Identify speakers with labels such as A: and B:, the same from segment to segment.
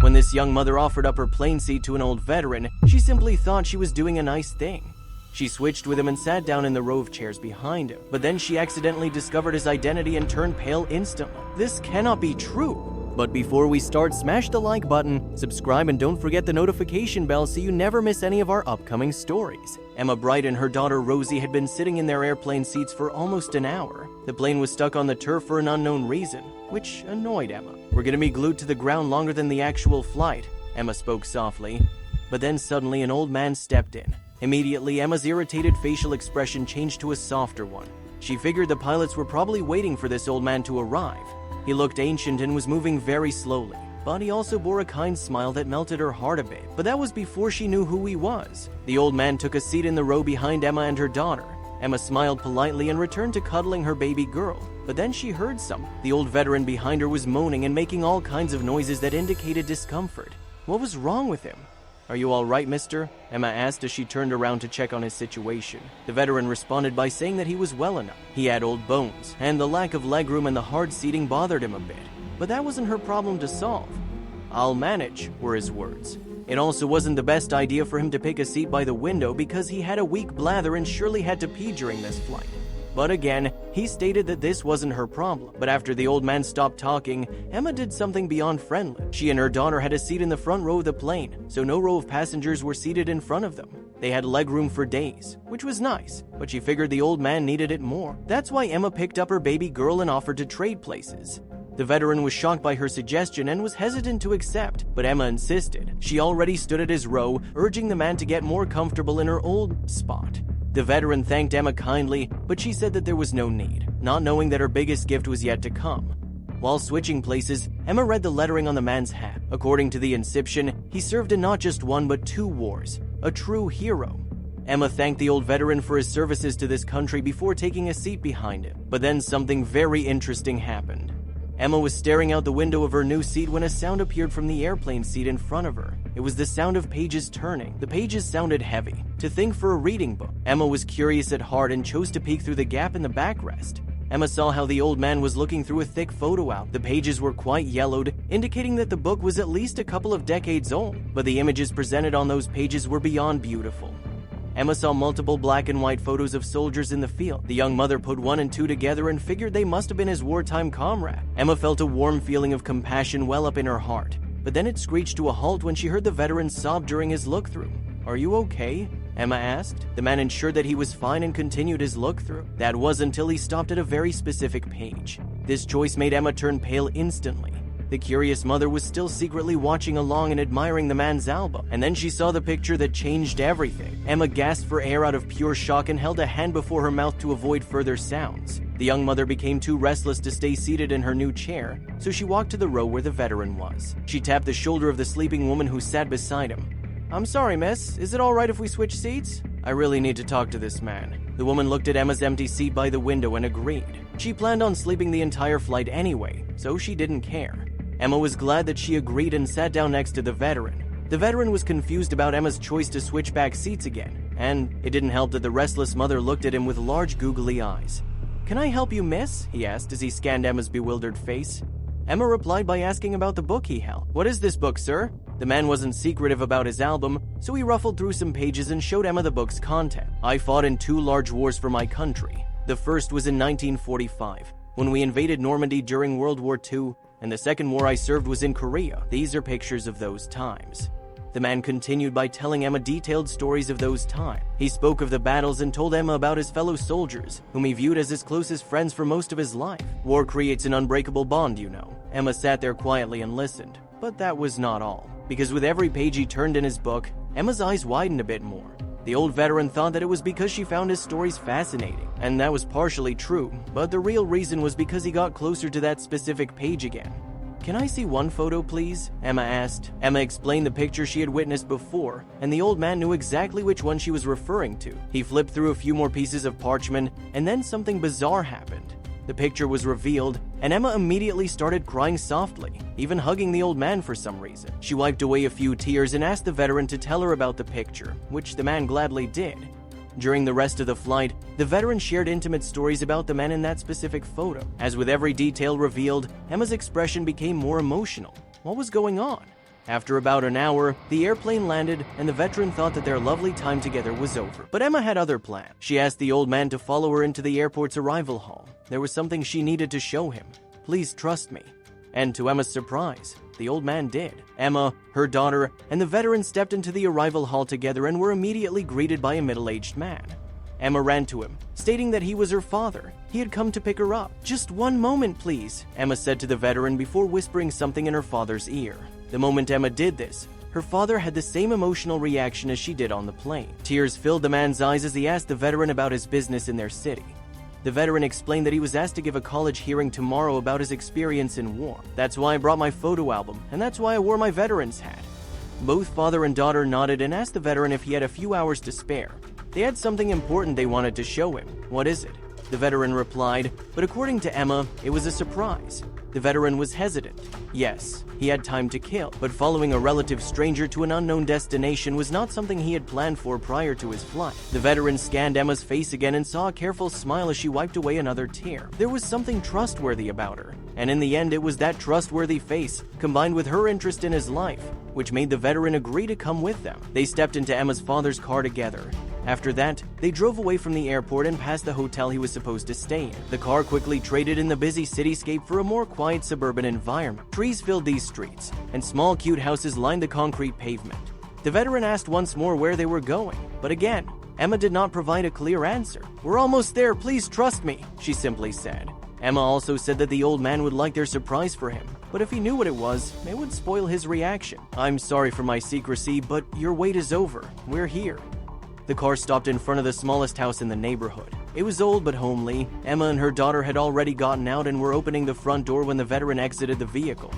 A: When this young mother offered up her plane seat to an old veteran, she simply thought she was doing a nice thing. She switched with him and sat down in the row of chairs behind him, but then she accidentally discovered his identity and turned pale instantly. This cannot be true. But before we start, smash the like button, subscribe, and don't forget the notification bell so you never miss any of our upcoming stories. Emma Bright and her daughter Rosie had been sitting in their airplane seats for almost an hour. The plane was stuck on the turf for an unknown reason, which annoyed Emma. "We're gonna be glued to the ground longer than the actual flight," Emma spoke softly. But then suddenly an old man stepped in. Immediately, Emma's irritated facial expression changed to a softer one. She figured the pilots were probably waiting for this old man to arrive. He looked ancient and was moving very slowly, but he also bore a kind smile that melted her heart a bit. But that was before she knew who he was. The old man took a seat in the row behind Emma and her daughter. Emma smiled politely and returned to cuddling her baby girl. But then she heard something. The old veteran behind her was moaning and making all kinds of noises that indicated discomfort. What was wrong with him? "Are you all right, mister?" Emma asked as she turned around to check on his situation. The veteran responded by saying that he was well enough. He had old bones, and the lack of legroom and the hard seating bothered him a bit. But that wasn't her problem to solve. "I'll manage," were his words. It also wasn't the best idea for him to pick a seat by the window because he had a weak bladder and surely had to pee during this flight. But again, he stated that this wasn't her problem. But after the old man stopped talking, Emma did something beyond friendly. She and her daughter had a seat in the front row of the plane, so no row of passengers were seated in front of them. They had legroom for days, which was nice, but she figured the old man needed it more. That's why Emma picked up her baby girl and offered to trade places. The veteran was shocked by her suggestion and was hesitant to accept, but Emma insisted. She already stood at his row, urging the man to get more comfortable in her old spot. The veteran thanked Emma kindly, but she said that there was no need, not knowing that her biggest gift was yet to come. While switching places, Emma read the lettering on the man's hat. According to the inscription, he served in not just one but 2 wars, a true hero. Emma thanked the old veteran for his services to this country before taking a seat behind him. But then something very interesting happened. Emma was staring out the window of her new seat when a sound appeared from the airplane seat in front of her. It was the sound of pages turning. The pages sounded heavy. To think for a reading book. Emma was curious at heart and chose to peek through the gap in the backrest. Emma saw how the old man was looking through a thick photo album. The pages were quite yellowed, indicating that the book was at least a couple of decades old. But the images presented on those pages were beyond beautiful. Emma saw multiple black and white photos of soldiers in the field. The young mother put 1 and 2 together and figured they must have been his wartime comrade. Emma felt a warm feeling of compassion well up in her heart. But then it screeched to a halt when she heard the veteran sob during his look-through. "Are you okay?" Emma asked. The man ensured that he was fine and continued his look-through. That was until he stopped at a very specific page. This choice made Emma turn pale instantly. The curious mother was still secretly watching along and admiring the man's album. And then she saw the picture that changed everything. Emma gasped for air out of pure shock and held a hand before her mouth to avoid further sounds. The young mother became too restless to stay seated in her new chair, so she walked to the row where the veteran was. She tapped the shoulder of the sleeping woman who sat beside him. "I'm sorry, miss. Is it all right if we switch seats? I really need to talk to this man." The woman looked at Emma's empty seat by the window and agreed. She planned on sleeping the entire flight anyway, so she didn't care. Emma was glad that she agreed and sat down next to the veteran. The veteran was confused about Emma's choice to switch back seats again, and it didn't help that the restless mother looked at him with large googly eyes. "Can I help you, miss?" he asked as he scanned Emma's bewildered face. Emma replied by asking about the book he held. "What is this book, sir?" The man wasn't secretive about his album, so he ruffled through some pages and showed Emma the book's content. "I fought in 2 large wars for my country. The first was in 1945, when we invaded Normandy during World War II, and the second war I served was in Korea. These are pictures of those times." The man continued by telling Emma detailed stories of those times. He spoke of the battles and told Emma about his fellow soldiers, whom he viewed as his closest friends for most of his life. War creates an unbreakable bond, you know. Emma sat there quietly and listened. But that was not all, because with every page he turned in his book, Emma's eyes widened a bit more. The old veteran thought that it was because she found his stories fascinating, and that was partially true, but the real reason was because he got closer to that specific page again. "Can I see one photo, please?" Emma asked. Emma explained the picture she had witnessed before, and the old man knew exactly which one she was referring to. He flipped through a few more pieces of parchment, and then something bizarre happened. The picture was revealed, and Emma immediately started crying softly, even hugging the old man for some reason. She wiped away a few tears and asked the veteran to tell her about the picture, which the man gladly did. During the rest of the flight, the veteran shared intimate stories about the men in that specific photo. As with every detail revealed, Emma's expression became more emotional. What was going on? After about an hour, the airplane landed, and the veteran thought that their lovely time together was over. But Emma had other plans. She asked the old man to follow her into the airport's arrival hall. There was something she needed to show him. "Please trust me." And to Emma's surprise, the old man did. Emma, her daughter, and the veteran stepped into the arrival hall together and were immediately greeted by a middle-aged man. Emma ran to him, stating that he was her father. He had come to pick her up. "Just one moment, please," Emma said to the veteran before whispering something in her father's ear. The moment Emma did this, her father had the same emotional reaction as she did on the plane. Tears filled the man's eyes as he asked the veteran about his business in their city. The veteran explained that he was asked to give a college hearing tomorrow about his experience in war. "That's why I brought my photo album, and that's why I wore my veteran's hat." Both father and daughter nodded and asked the veteran if he had a few hours to spare. They had something important they wanted to show him. "What is it?" The veteran replied, but according to Emma, it was a surprise. The veteran was hesitant. Yes, he had time to kill, but following a relative stranger to an unknown destination was not something he had planned for prior to his flight. The veteran scanned Emma's face again and saw a careful smile as she wiped away another tear. There was something trustworthy about her, and in the end it was that trustworthy face, combined with her interest in his life, which made the veteran agree to come with them. They stepped into Emma's father's car together. After that, they drove away from the airport and past the hotel he was supposed to stay in. The car quickly traded in the busy cityscape for a more quiet suburban environment. Trees filled these streets, and small cute houses lined the concrete pavement. The veteran asked once more where they were going, but again, Emma did not provide a clear answer. "We're almost there, please trust me," she simply said. Emma also said that the old man would like their surprise for him, but if he knew what it was, it would spoil his reaction. "I'm sorry for my secrecy, but your wait is over. We're here." The car stopped in front of the smallest house in the neighborhood. It was old but homely. Emma and her daughter had already gotten out and were opening the front door when the veteran exited the vehicle.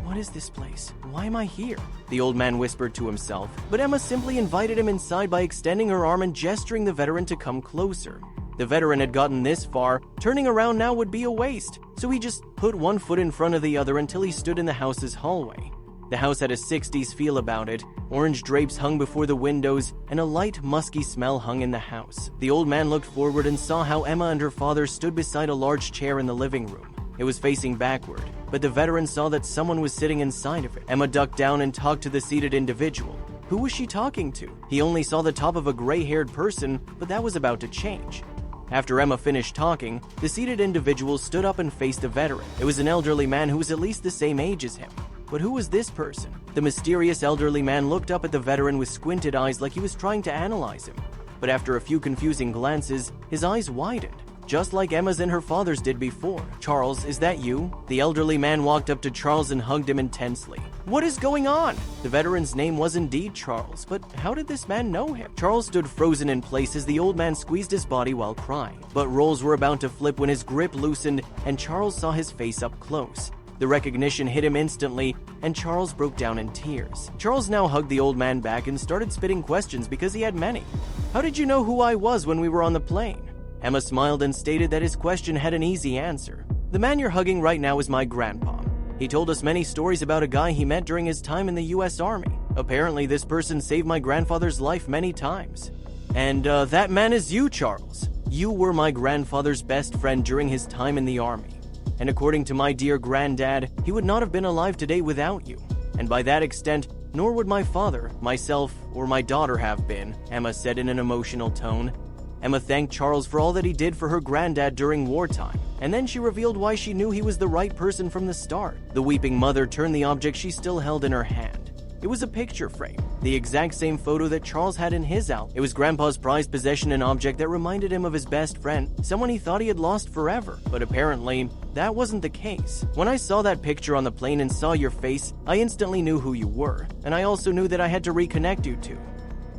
A: "What is this place? Why am I here?" the old man whispered to himself, but Emma simply invited him inside by extending her arm and gesturing the veteran to come closer. The veteran had gotten this far, turning around now would be a waste, so he just put one foot in front of the other until he stood in the house's hallway. The house had a 60s feel about it. Orange drapes hung before the windows, and a light, musky smell hung in the house. The old man looked forward and saw how Emma and her father stood beside a large chair in the living room. It was facing backward, but the veteran saw that someone was sitting inside of it. Emma ducked down and talked to the seated individual. Who was she talking to? He only saw the top of a gray-haired person, but that was about to change. After Emma finished talking, the seated individual stood up and faced the veteran. It was an elderly man who was at least the same age as him. But who was this person? The mysterious elderly man looked up at the veteran with squinted eyes like he was trying to analyze him. But after a few confusing glances, his eyes widened, just like Emma's and her father's did before. "Charles, is that you?" The elderly man walked up to Charles and hugged him intensely. "What is going on?" The veteran's name was indeed Charles, but how did this man know him? Charles stood frozen in place as the old man squeezed his body while crying. But roles were about to flip when his grip loosened and Charles saw his face up close. The recognition hit him instantly, and Charles broke down in tears. Charles now hugged the old man back and started spitting questions because he had many. "How did you know who I was when we were on the plane?" Emma smiled and stated that his question had an easy answer. "The man you're hugging right now is my grandpa. He told us many stories about a guy he met during his time in the US Army. Apparently, this person saved my grandfather's life many times." "And that man is you, Charles. You were my grandfather's best friend during his time in the Army. And according to my dear granddad, he would not have been alive today without you. And by that extent, nor would my father, myself, or my daughter have been," Emma said in an emotional tone. Emma thanked Charles for all that he did for her granddad during wartime, and then she revealed why she knew he was the right person from the start. The weeping mother turned the object she still held in her hand. It was a picture frame, the exact same photo that Charles had in his album. It was Grandpa's prized possession, an object that reminded him of his best friend, someone he thought he had lost forever. But apparently, that wasn't the case. "When I saw that picture on the plane and saw your face, I instantly knew who you were, and I also knew that I had to reconnect you two."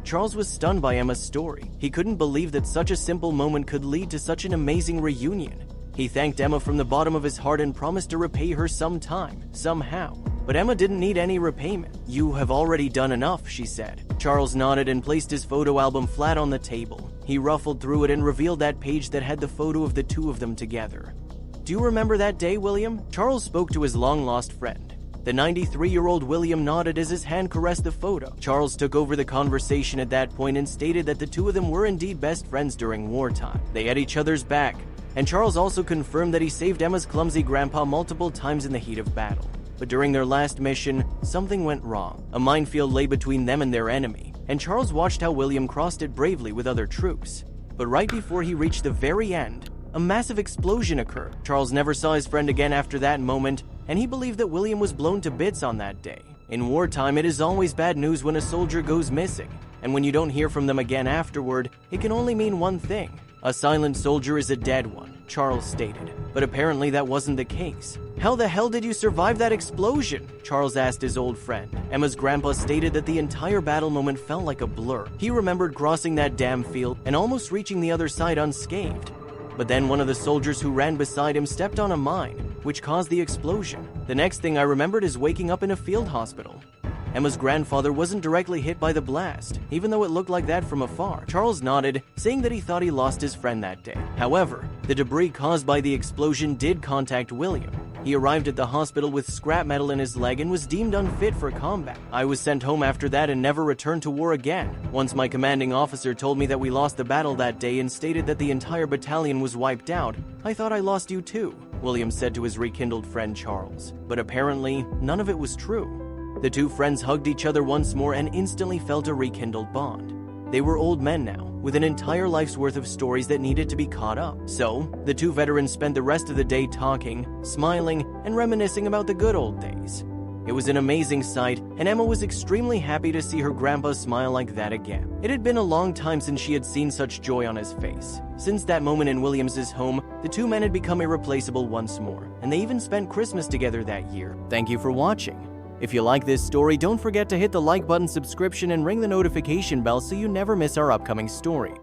A: Charles was stunned by Emma's story. He couldn't believe that such a simple moment could lead to such an amazing reunion. He thanked Emma from the bottom of his heart and promised to repay her sometime, somehow. But Emma didn't need any repayment. "You have already done enough," she said. Charles nodded and placed his photo album flat on the table. He ruffled through it and revealed that page that had the photo of the two of them together. "Do you remember that day, William?" Charles spoke to his long-lost friend. The 93-year-old William nodded as his hand caressed the photo. Charles took over the conversation at that point and stated that the two of them were indeed best friends during wartime. They had each other's back, and Charles also confirmed that he saved Emma's clumsy grandpa multiple times in the heat of battle. But during their last mission, something went wrong. A minefield lay between them and their enemy, and Charles watched how William crossed it bravely with other troops. But right before he reached the very end, a massive explosion occurred. Charles never saw his friend again after that moment, and he believed that William was blown to bits on that day. In wartime, it is always bad news when a soldier goes missing, and when you don't hear from them again afterward, it can only mean one thing. A silent soldier is a dead one, Charles stated. But apparently that wasn't the case. How the hell did you survive that explosion? Charles asked his old friend. Emma's grandpa stated that the entire battle moment felt like a blur. He remembered crossing that damn field and almost reaching the other side unscathed. But then one of the soldiers who ran beside him stepped on a mine, which caused the explosion. The next thing I remembered is waking up in a field hospital. Emma's grandfather wasn't directly hit by the blast, even though it looked like that from afar. Charles nodded, saying that he thought he lost his friend that day. However, the debris caused by the explosion did contact William. He arrived at the hospital with scrap metal in his leg and was deemed unfit for combat. I was sent home after that and never returned to war again. Once my commanding officer told me that we lost the battle that day and stated that the entire battalion was wiped out, I thought I lost you too, William said to his rekindled friend Charles. But apparently, none of it was true. The two friends hugged each other once more and instantly felt a rekindled bond. They were old men now, with an entire life's worth of stories that needed to be caught up. So, the two veterans spent the rest of the day talking, smiling, and reminiscing about the good old days. It was an amazing sight, and Emma was extremely happy to see her grandpa smile like that again. It had been a long time since she had seen such joy on his face. Since that moment in Williams's home, the two men had become irreplaceable once more, and they even spent Christmas together that year. Thank you for watching. If you like this story, don't forget to hit the like button, subscription, and ring the notification bell so you never miss our upcoming story.